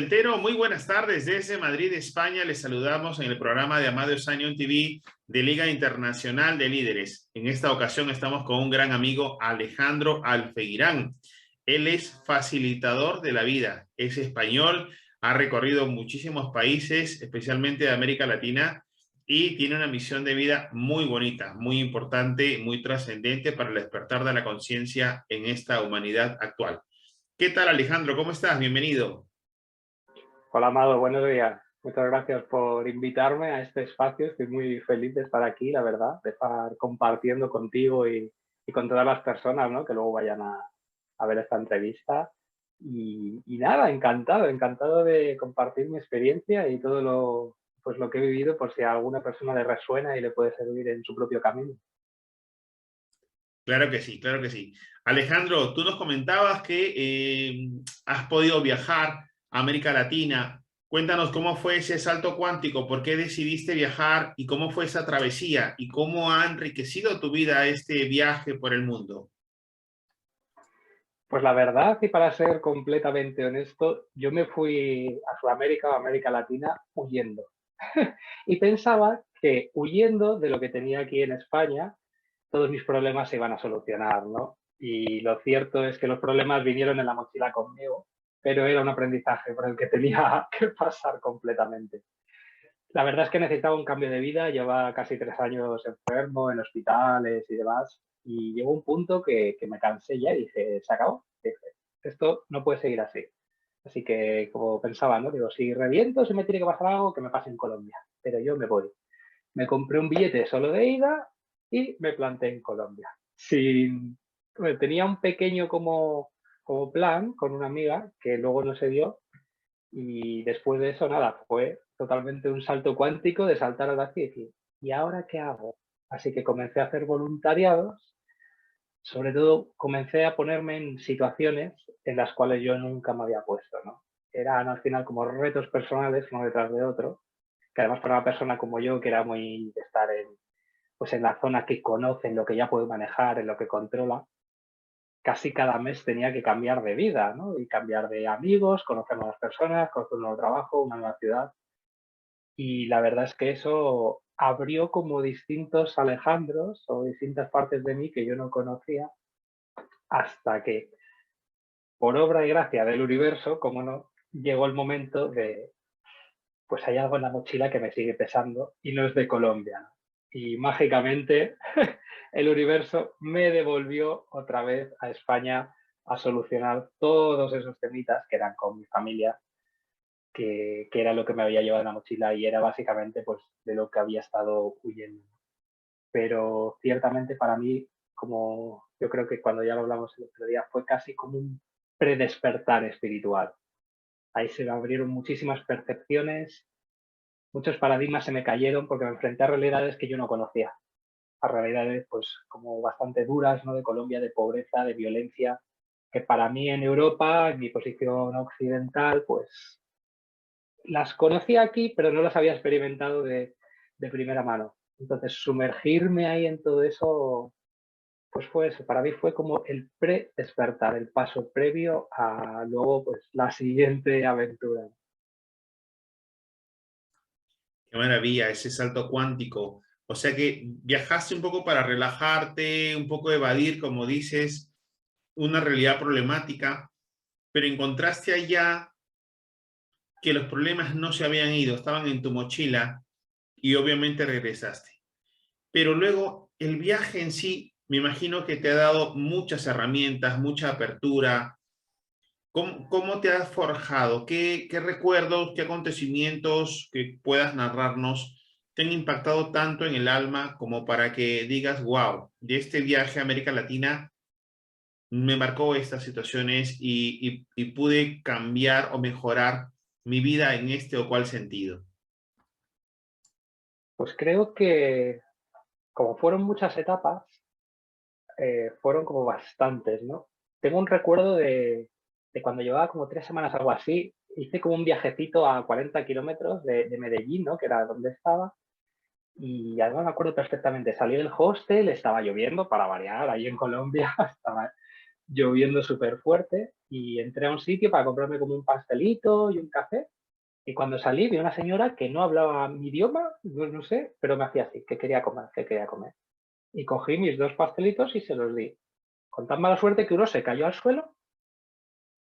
Centeno, muy buenas tardes desde Madrid, España. Les saludamos en el programa de Amado Osanion TV de Liga Internacional de Líderes. En esta ocasión estamos con un gran amigo, Alejandro Alfeirán. Él es facilitador de la vida, es español, ha recorrido muchísimos países, especialmente de América Latina, y tiene una misión de vida muy bonita, muy importante, muy trascendente para el despertar de la conciencia en esta humanidad actual. ¿Qué tal, Alejandro? ¿Cómo estás? Bienvenido. Hola, Amado, buenos días. Muchas gracias por invitarme a este espacio. Estoy muy feliz de estar aquí, la verdad, de estar compartiendo contigo y con todas las personas, ¿no?, que luego vayan a ver esta entrevista. Y nada, encantado de compartir mi experiencia y todo lo que he vivido, por si a alguna persona le resuena y le puede servir en su propio camino. Claro que sí, claro que sí. Alejandro, tú nos comentabas que has podido viajar a América Latina. Cuéntanos cómo fue ese salto cuántico, por qué decidiste viajar y cómo fue esa travesía y cómo ha enriquecido tu vida este viaje por el mundo. Pues la verdad, y para ser completamente honesto, yo me fui a Sudamérica o América Latina huyendo. Y pensaba que huyendo de lo que tenía aquí en España, todos mis problemas se iban a solucionar, ¿no? Y lo cierto es que los problemas vinieron en la mochila conmigo, pero era un aprendizaje por el que tenía que pasar completamente. La verdad es que necesitaba un cambio de vida, llevaba casi 3 años enfermo en hospitales y demás, y llegó un punto que me cansé ya y dije, se acabó. Dije, esto no puede seguir así. Así que, como pensaba, ¿no? Digo, si reviento, si me tiene que pasar algo, que me pase en Colombia, pero yo me voy. Me compré un billete solo de ida y me planté en Colombia. Bueno, tenía un pequeño como plan con una amiga que luego no se dio, y después de eso, nada, fue totalmente un salto cuántico de saltar a la y decir, ¿y ahora qué hago? Así que comencé a hacer voluntariados, sobre todo comencé a ponerme en situaciones en las cuales yo nunca me había puesto, ¿no? Eran al final como retos personales uno detrás de otro, que además para una persona como yo, que era muy de estar pues en la zona que conoce, en lo que ya puede manejar, en lo que controla, casi cada mes tenía que cambiar de vida, ¿no? Y cambiar de amigos, conocer nuevas personas, conocer un nuevo trabajo, una nueva ciudad. Y la verdad es que eso abrió como distintos Alejandros o distintas partes de mí que yo no conocía, hasta que, por obra y gracia del universo, como no, llegó el momento de, pues hay algo en la mochila que me sigue pesando y no es de Colombia, ¿no? Y mágicamente el universo me devolvió otra vez a España a solucionar todos esos temitas que eran con mi familia, que era lo que me había llevado en la mochila y era básicamente pues de lo que había estado huyendo. Pero ciertamente para mí, como yo creo que cuando ya lo hablamos el otro día, fue casi como un predespertar espiritual. Ahí se me abrieron muchísimas percepciones, muchos paradigmas se me cayeron porque me enfrenté a realidades que yo no conocía, a realidades pues como bastante duras, ¿no? De Colombia, de pobreza, de violencia, que para mí en Europa, en mi posición occidental, pues las conocía aquí, pero no las había experimentado de primera mano. Entonces, sumergirme ahí en todo eso, pues fue eso. Para mí fue como el pre-despertar, el paso previo a luego pues la siguiente aventura. Qué maravilla, ese salto cuántico. O sea que viajaste un poco para relajarte, un poco evadir, como dices, una realidad problemática, pero encontraste allá que los problemas no se habían ido, estaban en tu mochila y obviamente regresaste. Pero luego el viaje en sí, me imagino que te ha dado muchas herramientas, mucha apertura. ¿Cómo te has forjado? ¿Qué recuerdos, qué acontecimientos que puedas narrarnos te han impactado tanto en el alma como para que digas, wow, de este viaje a América Latina me marcó estas situaciones y pude cambiar o mejorar mi vida en este o cual sentido? Pues creo que como fueron muchas etapas, fueron como bastantes, ¿no? Tengo un recuerdo de cuando llevaba como 3 semanas, algo así, hice como un viajecito a 40 kilómetros de Medellín, ¿no? Que era donde estaba. Y además me acuerdo perfectamente, salí del hostel, estaba lloviendo para variar, ahí en Colombia estaba lloviendo súper fuerte, y entré a un sitio para comprarme como un pastelito y un café, y cuando salí vi una señora que no hablaba mi idioma, no sé, pero me hacía así, que quería comer, que quería comer. Y cogí mis 2 pastelitos y se los di. Con tan mala suerte que uno se cayó al suelo,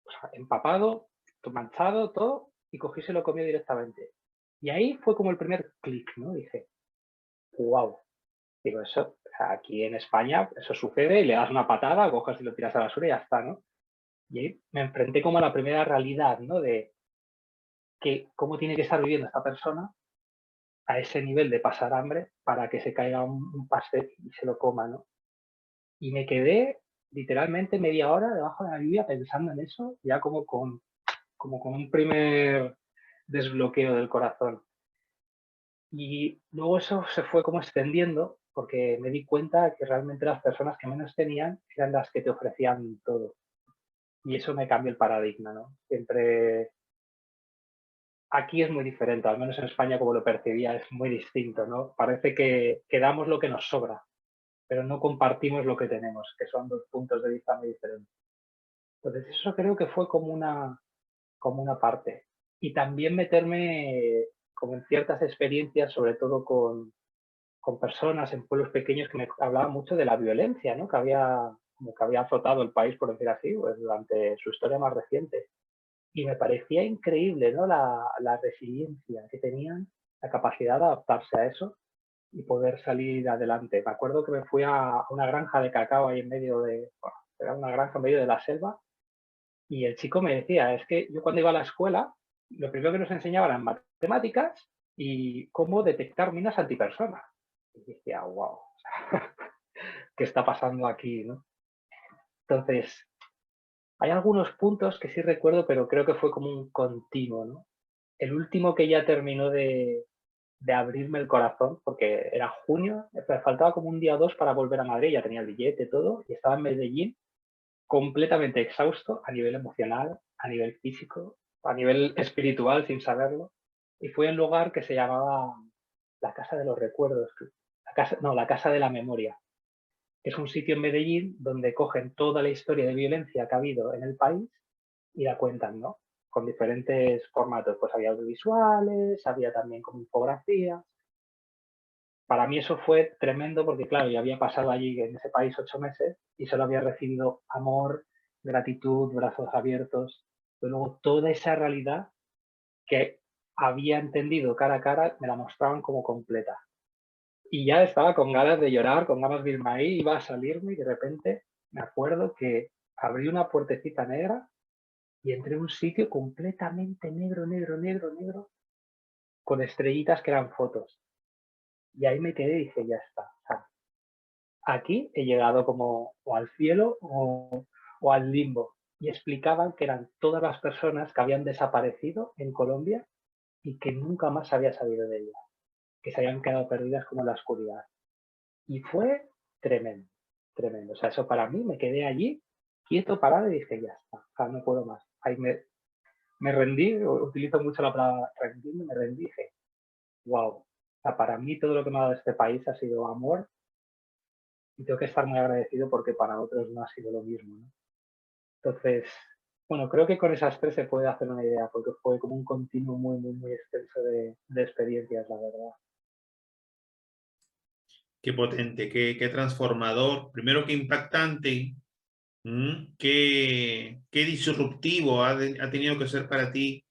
o sea, empapado, manchado, todo, y cogí y se lo comió directamente. Y ahí fue como el primer clic, ¿no? Dije: "Guau". Digo, eso, o sea, aquí en España eso sucede y le das una patada, coges y lo tiras a la basura y ya está, ¿no? Y ahí me enfrenté como a la primera realidad, ¿no? De que cómo tiene que estar viviendo esta persona a ese nivel de pasar hambre para que se caiga un pastel y se lo coma, ¿no? Y me quedé literalmente media hora debajo de la lluvia pensando en eso, ya como con un primer desbloqueo del corazón. Y luego eso se fue como extendiendo porque me di cuenta que realmente las personas que menos tenían eran las que te ofrecían todo. Y eso me cambió el paradigma, ¿no? Siempre aquí es muy diferente, al menos en España como lo percibía es muy distinto, ¿no? Parece que damos lo que nos sobra, pero no compartimos lo que tenemos, que son 2 puntos de vista muy diferentes. Entonces eso creo que fue como una parte. Y también meterme como en ciertas experiencias, sobre todo con personas en pueblos pequeños que me hablaban mucho de la violencia, ¿no? Como que había azotado el país, por decir así, pues, durante su historia más reciente. Y me parecía increíble, ¿no? La resiliencia que tenían, la capacidad de adaptarse a eso y poder salir adelante. Me acuerdo que me fui a una granja de cacao ahí en medio de, bueno, era una granja en medio de la selva, y el chico me decía, es que yo cuando iba a la escuela, lo primero que nos enseñaban eran matemáticas y cómo detectar minas antipersona. Y decía, wow, ¿qué está pasando aquí, no? Entonces, hay algunos puntos que sí recuerdo, pero creo que fue como un continuo, ¿no? El último que ya terminó de abrirme el corazón, porque era junio, me faltaba como un día o dos para volver a Madrid, ya tenía el billete, todo, y estaba en Medellín completamente exhausto a nivel emocional, a nivel físico, a nivel espiritual, sin saberlo. Y fue en un lugar que se llamaba la Casa de los Recuerdos, la Casa de la Memoria. Es un sitio en Medellín donde cogen toda la historia de violencia que ha habido en el país y la cuentan, ¿no? Con diferentes formatos. Pues había audiovisuales, había también como infografías. Para mí eso fue tremendo porque, claro, yo había pasado allí en ese país 8 meses y solo había recibido amor, gratitud, brazos abiertos. Pero luego toda esa realidad que había entendido cara a cara me la mostraban como completa. Y ya estaba con ganas de llorar, con ganas de irme ahí, iba a salirme y de repente me acuerdo que abrí una puertecita negra y entré en un sitio completamente negro, negro, negro, negro, con estrellitas que eran fotos. Y ahí me quedé y dije, ya está. O sea, aquí he llegado como o al cielo o al limbo. Y explicaban que eran todas las personas que habían desaparecido en Colombia y que nunca más se había sabido de ellas, que se habían quedado perdidas como en la oscuridad. Y fue tremendo, tremendo. O sea, eso para mí, me quedé allí, quieto, parado y dije, ya está, o sea, no puedo más. Ahí me rendí, utilizo mucho la palabra rendirme, me rendí y dije, wow. O sea, para mí todo lo que me ha dado este país ha sido amor y tengo que estar muy agradecido porque para otros no ha sido lo mismo, ¿no? Entonces, bueno, creo que con esas tres se puede hacer una idea porque fue como un continuo muy, muy, muy extenso de experiencias, la verdad. Qué potente, qué transformador. Primero, qué impactante, qué disruptivo ha tenido que ser para ti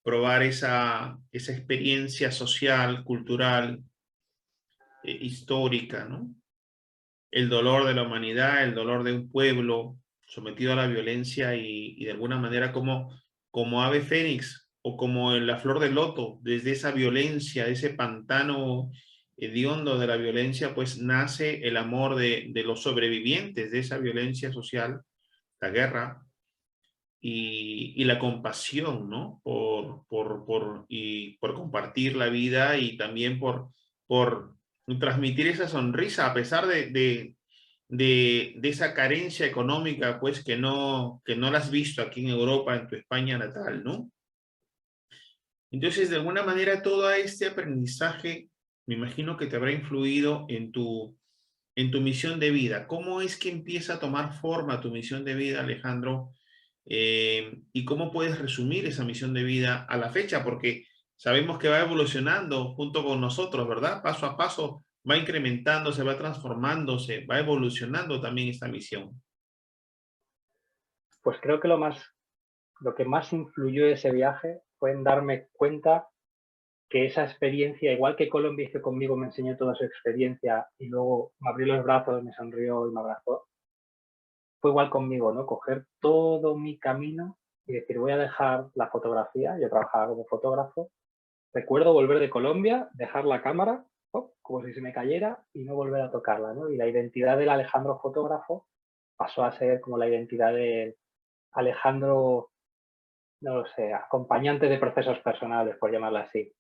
probar esa experiencia social, cultural, histórica, ¿no? El dolor de la humanidad, el dolor de un pueblo sometido a la violencia y de alguna manera como ave fénix o como en la flor de loto, desde esa violencia, ese pantano hediondo de la violencia, pues nace el amor de los sobrevivientes de esa violencia social, la guerra, y la compasión, ¿no? Por compartir la vida y también por transmitir esa sonrisa a pesar de esa carencia económica, pues que no la has visto aquí en Europa, en tu España natal, ¿no? Entonces, de alguna manera, todo este aprendizaje, me imagino que te habrá influido en tu misión de vida. ¿Cómo es que empieza a tomar forma tu misión de vida, Alejandro? ¿Y cómo puedes resumir esa misión de vida a la fecha? Porque sabemos que va evolucionando junto con nosotros, ¿verdad? Paso a paso va incrementándose, va transformándose, va evolucionando también esta misión. Pues creo que lo que más influyó ese viaje fue en darme cuenta que esa experiencia, igual que Colombia hizo conmigo, me enseñó toda su experiencia y luego me abrió los brazos, me sonrió y me abrazó, fue igual conmigo, ¿no? Coger todo mi camino y decir, voy a dejar la fotografía, yo trabajaba como fotógrafo, recuerdo volver de Colombia, dejar la cámara, ¡pop!, como si se me cayera y no volver a tocarla, ¿no? Y la identidad del Alejandro fotógrafo pasó a ser como la identidad de Alejandro, no lo sé, acompañante de procesos personales, por llamarla así.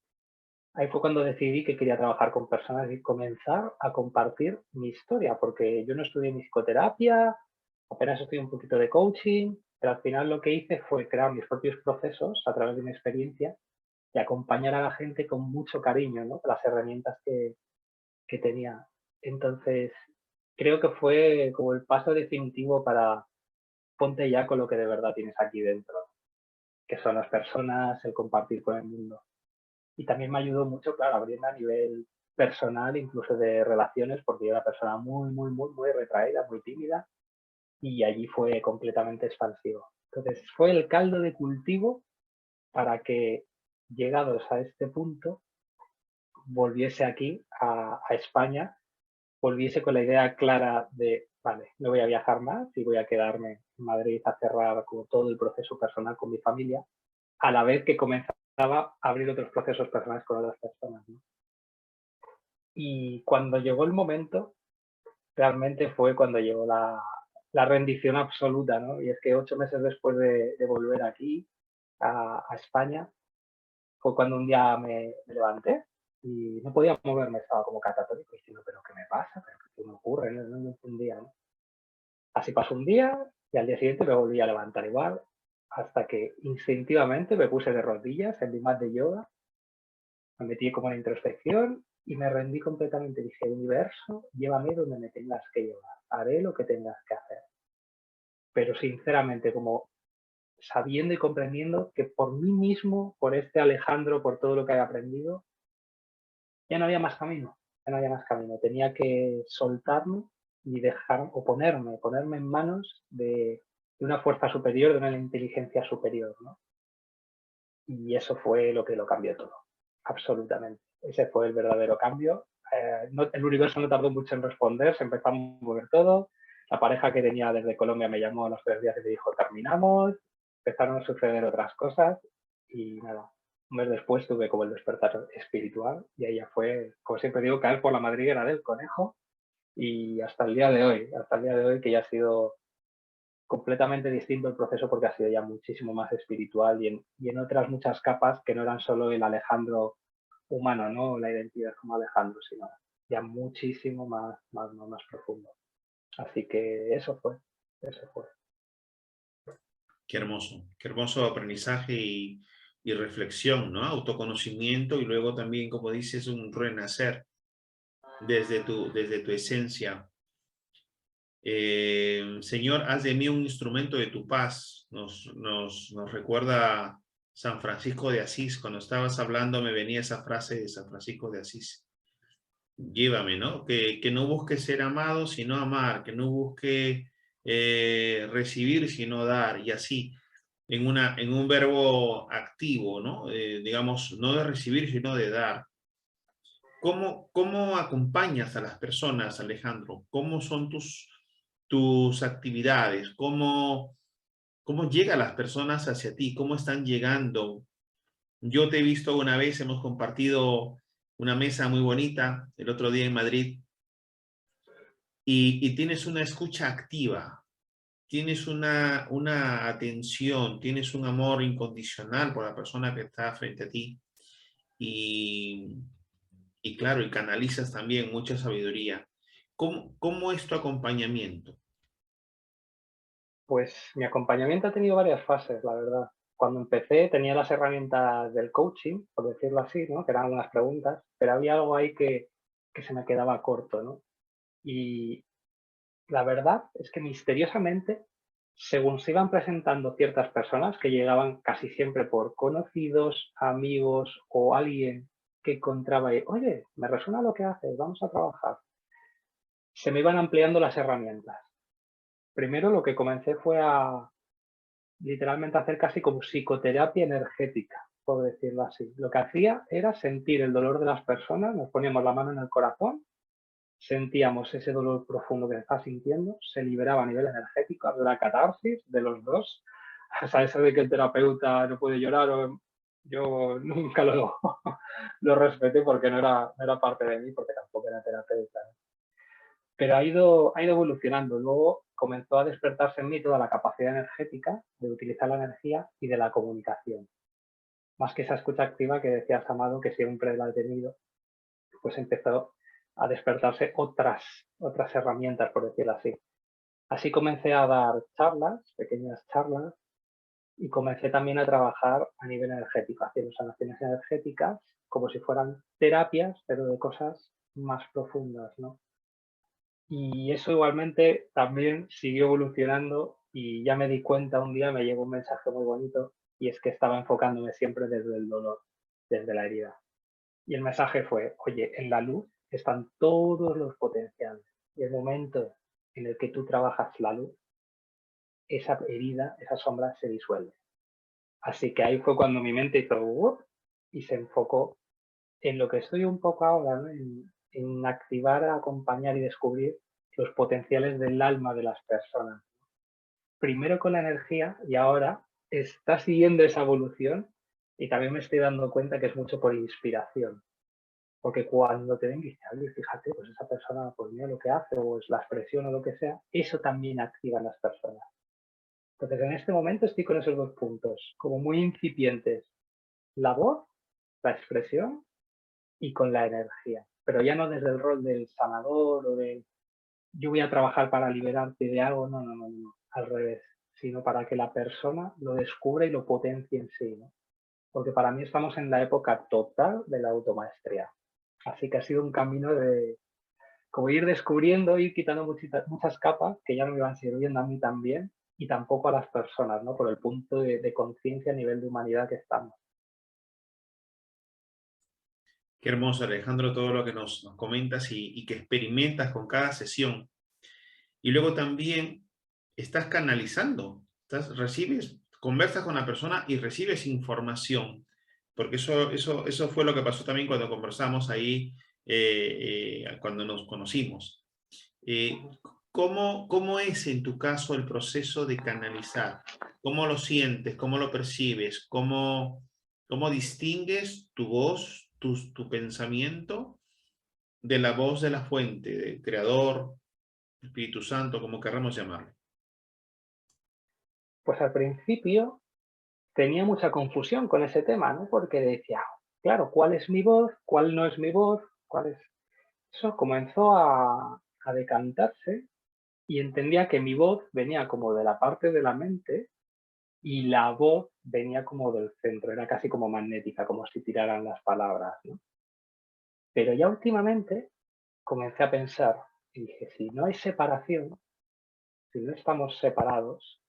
Ahí fue cuando decidí que quería trabajar con personas y comenzar a compartir mi historia, porque yo no estudié ni psicoterapia, apenas estudié un poquito de coaching, pero al final lo que hice fue crear mis propios procesos a través de mi experiencia y acompañar a la gente con mucho cariño, ¿no? Las herramientas que tenía. Entonces, creo que fue como el paso definitivo para ponte ya con lo que de verdad tienes aquí dentro, que son las personas, el compartir con el mundo. Y también me ayudó mucho, claro, abriendo a nivel personal, incluso de relaciones, porque yo era una persona muy retraída, muy tímida, y allí fue completamente expansivo. Entonces, fue el caldo de cultivo para que, llegados a este punto, volviese aquí a España, volviese con la idea clara de, vale, no voy a viajar más y voy a quedarme en Madrid a cerrar como todo el proceso personal con mi familia, a la vez que comenzaba a abrir otros procesos personales con otras personas, ¿no? Y cuando llegó el momento, realmente fue cuando llegó la rendición absoluta, ¿no? Y es que 8 meses después de volver aquí a España, fue cuando un día me levanté y no podía moverme, estaba como catatónico, diciendo, pero ¿qué me pasa? ¿Pero qué me ocurre? No entendía, ¿no? Así pasó un día y al día siguiente me volví a levantar igual, hasta que instintivamente me puse de rodillas en mi mat de yoga, me metí como en introspección y me rendí completamente. Dije, universo, llévame donde me tengas que llevar, haré lo que tengas que hacer. Pero sinceramente, como sabiendo y comprendiendo que por mí mismo, por este Alejandro, por todo lo que había aprendido, ya no había más camino, ya no había más camino. Tenía que soltarme y dejar, o ponerme en manos de una fuerza superior, de una inteligencia superior, ¿no? Y eso fue lo que lo cambió todo, absolutamente. Ese fue el verdadero cambio. El universo no tardó mucho en responder, se empezó a mover todo. La pareja que tenía desde Colombia me llamó a los 3 días y me dijo, terminamos. Empezaron a suceder otras cosas y nada, un mes después tuve como el despertar espiritual y ahí ya fue, como siempre digo, caer por la madriguera del conejo y hasta el día de hoy que ya ha sido completamente distinto el proceso porque ha sido ya muchísimo más espiritual y en otras muchas capas que no eran solo el Alejandro humano, ¿no? La identidad como Alejandro, sino ya muchísimo más profundo. Así que eso fue. Qué hermoso aprendizaje y reflexión, ¿no? Autoconocimiento y luego también, como dices, un renacer desde tu esencia. Señor, haz de mí un instrumento de tu paz. Nos recuerda San Francisco de Asís. Cuando estabas hablando me venía esa frase de San Francisco de Asís. Llévame, ¿no? Que no busque ser amado, sino amar, que no busque recibir, sino dar, y así, en un verbo activo, ¿no? Digamos, no de recibir, sino de dar. ¿Cómo acompañas a las personas, Alejandro? ¿Cómo son tus actividades? ¿Cómo llegan las personas hacia ti? ¿Cómo están llegando? Yo te he visto una vez, hemos compartido una mesa muy bonita el otro día en Madrid y tienes una escucha activa, tienes una atención, tienes un amor incondicional por la persona que está frente a ti y, y claro, y canalizas también mucha sabiduría. ¿Cómo es tu acompañamiento? Pues mi acompañamiento ha tenido varias fases, la verdad. Cuando empecé tenía las herramientas del coaching, por decirlo así, ¿no? Que eran algunas preguntas, pero había algo ahí que se me quedaba corto, ¿no? Y la verdad es que misteriosamente, según se iban presentando ciertas personas que llegaban casi siempre por conocidos, amigos o alguien que encontraba y, oye, me resuena lo que haces, vamos a trabajar, se me iban ampliando las herramientas. Primero lo que comencé fue a literalmente hacer casi como psicoterapia energética, por decirlo así. Lo que hacía era sentir el dolor de las personas, nos poníamos la mano en el corazón, sentíamos ese dolor profundo que está sintiendo, se liberaba a nivel energético, había una catarsis de los dos. O sea, eso de que el terapeuta no puede llorar, yo nunca lo respeté porque no era parte de mí, porque tampoco era terapeuta. Pero ha ido evolucionando. Luego comenzó a despertarse en mí toda la capacidad energética de utilizar la energía y de la comunicación. Más que esa escucha activa que decías, Amado, que siempre la he tenido, pues empezó a despertarse otras herramientas, por decirlo así. Así comencé a dar charlas, pequeñas charlas, y comencé también a trabajar a nivel energético, haciendo sanaciones energéticas como si fueran terapias, pero de cosas más profundas, ¿no? Y eso igualmente también siguió evolucionando y ya me di cuenta un día, me llegó un mensaje muy bonito y es que estaba enfocándome siempre desde el dolor, desde la herida. Y el mensaje fue, oye, en la luz están todos los potenciales y el momento en el que tú trabajas la luz, esa herida, esa sombra se disuelve. Así que ahí fue cuando mi mente hizo ¡wup! Y se enfocó en lo que estoy un poco ahora, ¿no? En activar, acompañar y descubrir los potenciales del alma de las personas. Primero con la energía y ahora está siguiendo esa evolución y también me estoy dando cuenta que es mucho por inspiración. Porque cuando te ven y dices, oye, fíjate, pues esa persona, pues mira lo que hace, o es la expresión o lo que sea, eso también activa a las personas. Entonces, en este momento estoy con esos dos puntos, como muy incipientes. La voz, la expresión y con la energía. Pero ya no desde el rol del sanador o de yo voy a trabajar para liberarte de algo, no, no, no, no, al revés, sino para que la persona lo descubra y lo potencie en sí, ¿no? Porque para mí estamos en la época total de la automaestría. Así que ha sido un camino de como ir descubriendo, ir quitando muchas capas que ya no me iban sirviendo a mí también y tampoco a las personas, ¿no? Por el punto de conciencia a nivel de humanidad que estamos. Qué hermoso, Alejandro, todo lo que nos comentas y que experimentas con cada sesión. Y luego también estás canalizando, recibes, conversas con la persona y recibes información, porque eso fue lo que pasó también cuando conversamos ahí, cuando nos conocimos. Eh, ¿Cómo es en tu caso el proceso de canalizar? ¿Cómo lo sientes? ¿Cómo lo percibes? ¿Cómo distingues tu voz, tu pensamiento de la voz de la fuente, del creador, Espíritu Santo, como querramos llamarlo? Pues al principio tenía mucha confusión con ese tema, ¿no? Porque decía, claro, ¿cuál es mi voz? ¿Cuál no es mi voz? ¿Cuál es? Eso comenzó a decantarse y entendía que mi voz venía como de la parte de la mente y la voz venía como del centro, era casi como magnética, como si tiraran las palabras, ¿no? Pero ya últimamente comencé a pensar y dije, si no hay separación, si no estamos separados,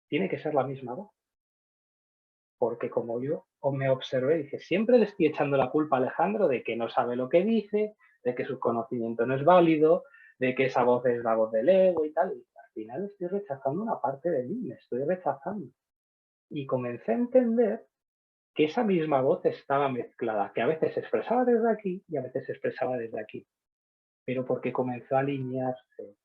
tiene que ser la misma voz. Porque como yo me observé, dije, siempre le estoy echando la culpa a Alejandro de que no sabe lo que dice, de que su conocimiento no es válido, de que esa voz es la voz del ego y tal. Y al final estoy rechazando una parte de mí, me estoy rechazando. Y comencé a entender que esa misma voz estaba mezclada, que a veces se expresaba desde aquí y a veces se expresaba desde aquí, pero porque comenzó a alinearse.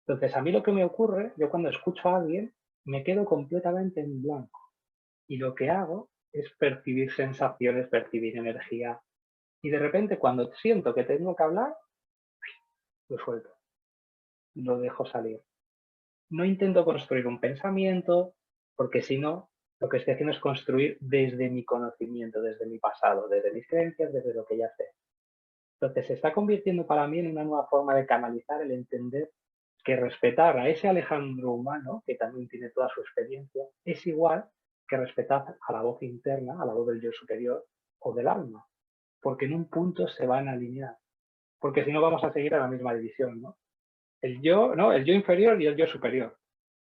Entonces, a mí lo que me ocurre, yo cuando escucho a alguien, me quedo completamente en blanco y lo que hago es percibir sensaciones, percibir energía y de repente cuando siento que tengo que hablar, lo suelto, lo dejo salir. No intento construir un pensamiento porque si no, lo que estoy haciendo es construir desde mi conocimiento, desde mi pasado, desde mis creencias, desde lo que ya sé. Entonces se está convirtiendo para mí en una nueva forma de canalizar el entender que respetar a ese Alejandro humano, que también tiene toda su experiencia, es igual que respetar a la voz interna, a la voz del yo superior o del alma, porque en un punto se van a alinear. porque si no vamos a seguir a la misma división, ¿no? El yo, ¿no? El yo inferior y el yo superior.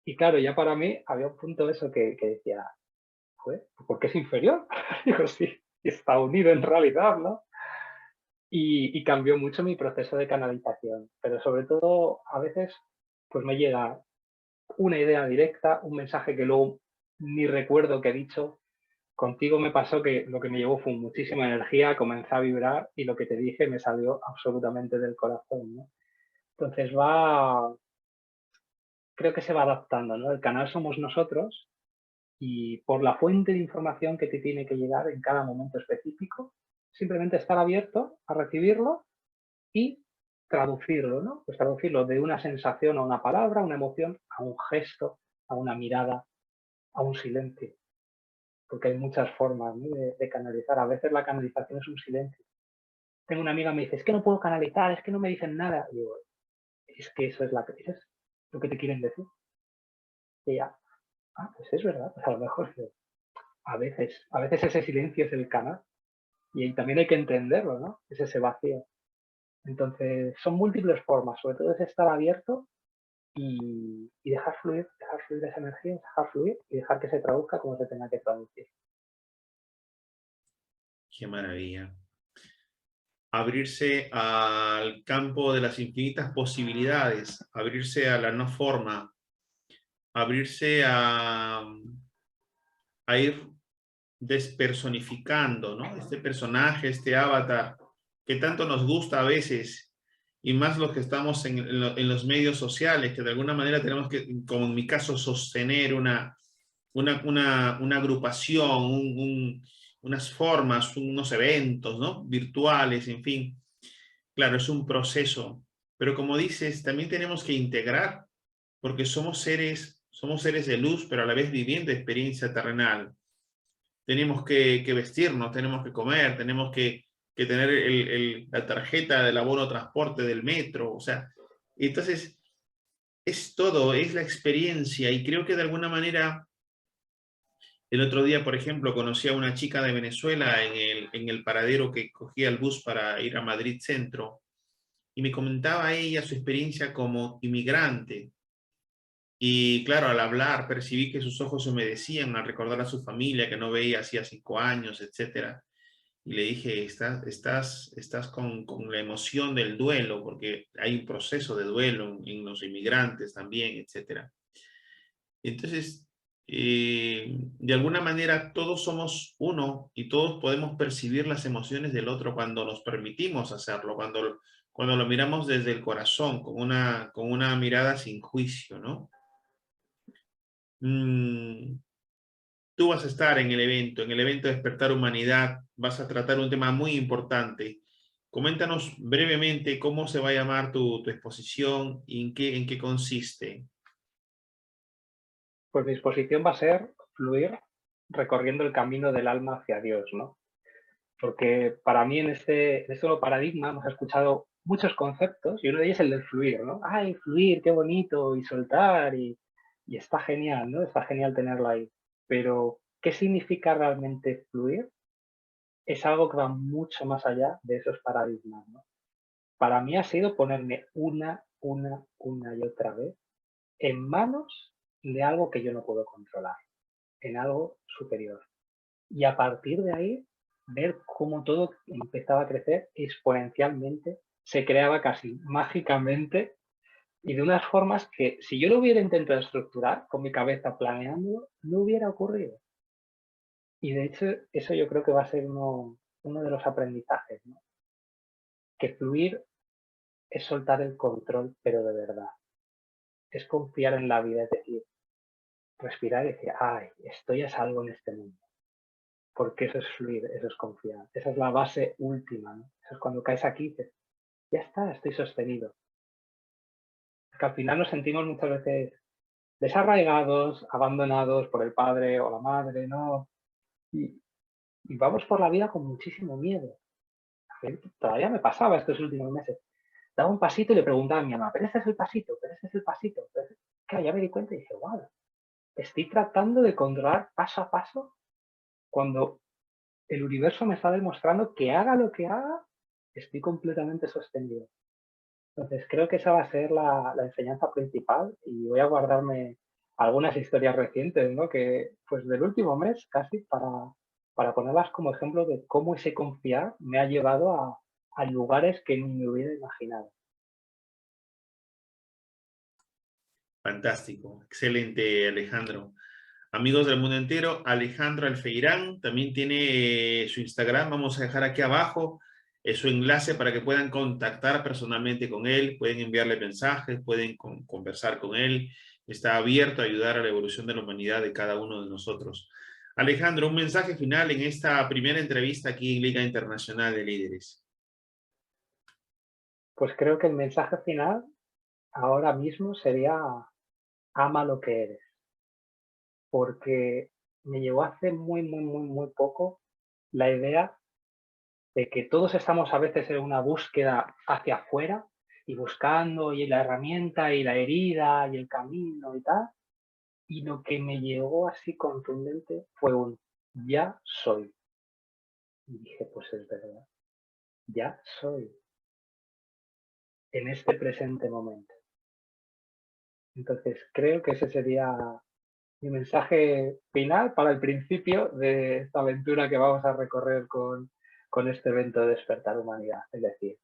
Y claro, ya para mí había un punto de eso que decía, joder, ¿por qué es inferior? Digo, sí, está unido en realidad, ¿no? Y cambió mucho mi proceso de canalización, pero sobre todo a veces pues me llega una idea directa, un mensaje que luego ni recuerdo que he dicho. Contigo me pasó que lo que me llevó fue muchísima energía, comencé a vibrar y lo que te dije me salió absolutamente del corazón, ¿no? Entonces creo que se va adaptando, ¿no? El canal somos nosotros y por la fuente de información que te tiene que llegar en cada momento específico, simplemente estar abierto a recibirlo y traducirlo, ¿no? Pues traducirlo de una sensación a una palabra, a una emoción, a un gesto, a una mirada, a un silencio. Porque hay muchas formas, ¿no? de canalizar. A veces la canalización es un silencio. Tengo una amiga que me dice, es que no puedo canalizar, es que no me dicen nada. Y digo, es que eso es lo que te quieren decir. Y ella, pues es verdad, pues a lo mejor a veces ese silencio es el canal. Y también hay que entenderlo, ¿no? Es ese vacío. Entonces, son múltiples formas, sobre todo es estar abierto y dejar fluir esa energía, dejar fluir y dejar que se traduzca como se tenga que traducir. Qué maravilla. Abrirse al campo de las infinitas posibilidades, abrirse a la no forma, abrirse a ir despersonificando, ¿no? Este personaje, este avatar, que tanto nos gusta a veces, y más los que estamos en los medios sociales, que de alguna manera tenemos que, como en mi caso, sostener una agrupación, unas formas, unos eventos, ¿no? Virtuales, en fin. Claro, es un proceso, pero como dices, también tenemos que integrar, porque somos seres de luz, pero a la vez viviendo experiencia terrenal. Tenemos que vestirnos, tenemos que comer, tenemos que tener la tarjeta del abono transporte del metro, o sea, entonces es todo, es la experiencia y creo que de alguna manera el otro día, por ejemplo, conocí a una chica de Venezuela en el paradero que cogía el bus para ir a Madrid Centro y me comentaba ella su experiencia como inmigrante. Y claro, al hablar percibí que sus ojos se humedecían al recordar a su familia que no veía hacía 5 años, etcétera. Y le dije, estás con la emoción del duelo, porque hay un proceso de duelo en los inmigrantes también, etcétera. Entonces, de alguna manera todos somos uno y todos podemos percibir las emociones del otro cuando nos permitimos hacerlo, cuando lo miramos desde el corazón, con una mirada sin juicio, ¿no? Mm, tú vas a estar en el evento Despertar Humanidad, vas a tratar un tema muy importante. Coméntanos brevemente cómo se va a llamar tu exposición y en qué consiste. Pues mi exposición va a ser fluir recorriendo el camino del alma hacia Dios, ¿no? Porque para mí en este nuevo paradigma hemos escuchado muchos conceptos y uno de ellos es el del fluir, ¿no? ¡Ay, fluir, qué bonito! Y soltar y está genial, ¿no? Está genial tenerlo ahí. Pero, ¿qué significa realmente fluir? Es algo que va mucho más allá de esos paradigmas, ¿no? Para mí ha sido ponerme una y otra vez en manos de algo que yo no puedo controlar, en algo superior. Y a partir de ahí, ver cómo todo empezaba a crecer exponencialmente, se creaba casi mágicamente y de unas formas que si yo lo hubiera intentado estructurar con mi cabeza planeándolo, no hubiera ocurrido. Y de hecho, eso yo creo que va a ser uno de los aprendizajes, ¿no? Que fluir es soltar el control, pero de verdad. Es confiar en la vida, es decir, respirar y decir, ay, estoy a salvo en este mundo. Porque eso es fluir, eso es confiar. Esa es la base última, ¿no? Eso es cuando caes aquí y dices, ya está, estoy sostenido. Porque al final nos sentimos muchas veces desarraigados, abandonados por el padre o la madre, ¿no? Y, y vamos por la vida con muchísimo miedo. A mí todavía me pasaba estos últimos meses. Daba un pasito y le preguntaba a mi mamá, pero este es el pasito, pero este es el pasito. Claro, ya me di cuenta y dije, wow, estoy tratando de controlar paso a paso cuando el universo me está demostrando que haga lo que haga, estoy completamente sostenido. Entonces, creo que esa va a ser la enseñanza principal y voy a guardarme algunas historias recientes, ¿no? Que, pues del último mes casi, para ponerlas como ejemplo de cómo ese confiar me ha llevado a lugares que ni me hubiera imaginado. Fantástico, excelente, Alejandro. Amigos del mundo entero, Alejandro Alfeirán también tiene su Instagram. Vamos a dejar aquí abajo su enlace para que puedan contactar personalmente con él, pueden enviarle mensajes, pueden conversar con él. Está abierto a ayudar a la evolución de la humanidad de cada uno de nosotros. Alejandro, un mensaje final en esta primera entrevista aquí en Liga Internacional de Líderes. Pues creo que el mensaje final ahora mismo sería: ama lo que eres, porque me llegó hace muy poco la idea de que todos estamos a veces en una búsqueda hacia afuera y buscando y la herramienta y la herida y el camino y tal, y lo que me llegó así contundente fue un ya soy. Y dije, pues es verdad, ya soy en este presente momento. Entonces creo que ese sería mi mensaje final para el principio de esta aventura que vamos a recorrer con este evento de Despertar Humanidad. Es decir,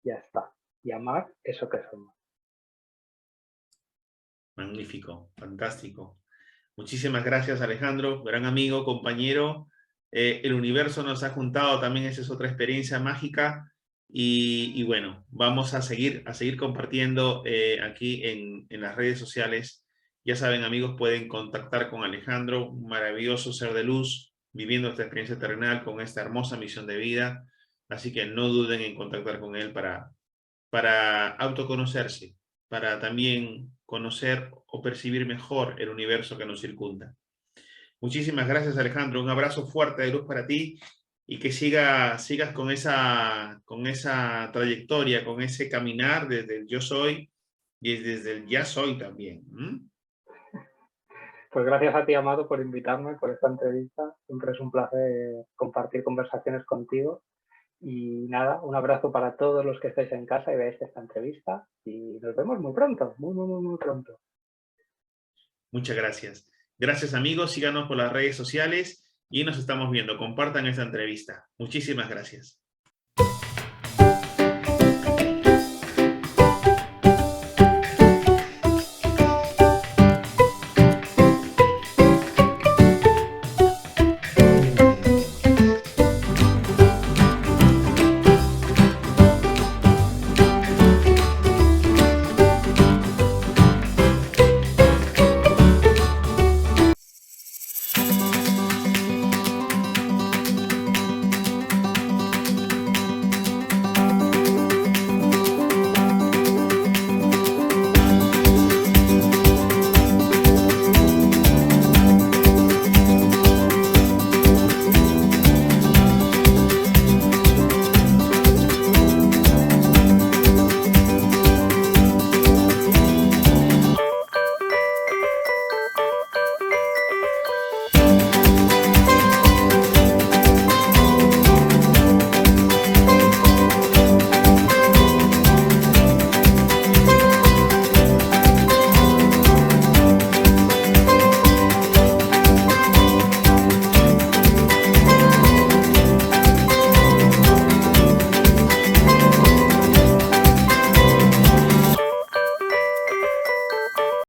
ya está. Y amar eso que somos. Magnífico, fantástico. Muchísimas gracias, Alejandro, gran amigo, compañero. El universo nos ha juntado también, esa es otra experiencia mágica. Y bueno, vamos a seguir compartiendo aquí en las redes sociales. Ya saben, amigos, pueden contactar con Alejandro, un maravilloso ser de luz, viviendo esta experiencia terrenal con esta hermosa misión de vida. Así que no duden en contactar con él para autoconocerse, para también conocer o percibir mejor el universo que nos circunda. Muchísimas gracias, Alejandro. Un abrazo fuerte de luz para ti y que sigas con esa trayectoria, con ese caminar desde el yo soy y desde el ya soy también. Pues gracias a ti, Amado, por invitarme, por esta entrevista. Siempre es un placer compartir conversaciones contigo. Y nada, un abrazo para todos los que estáis en casa y veáis esta entrevista. Y nos vemos muy pronto, muy pronto. Muchas gracias. Gracias, amigos. Síganos por las redes sociales y nos estamos viendo. Compartan esta entrevista. Muchísimas gracias.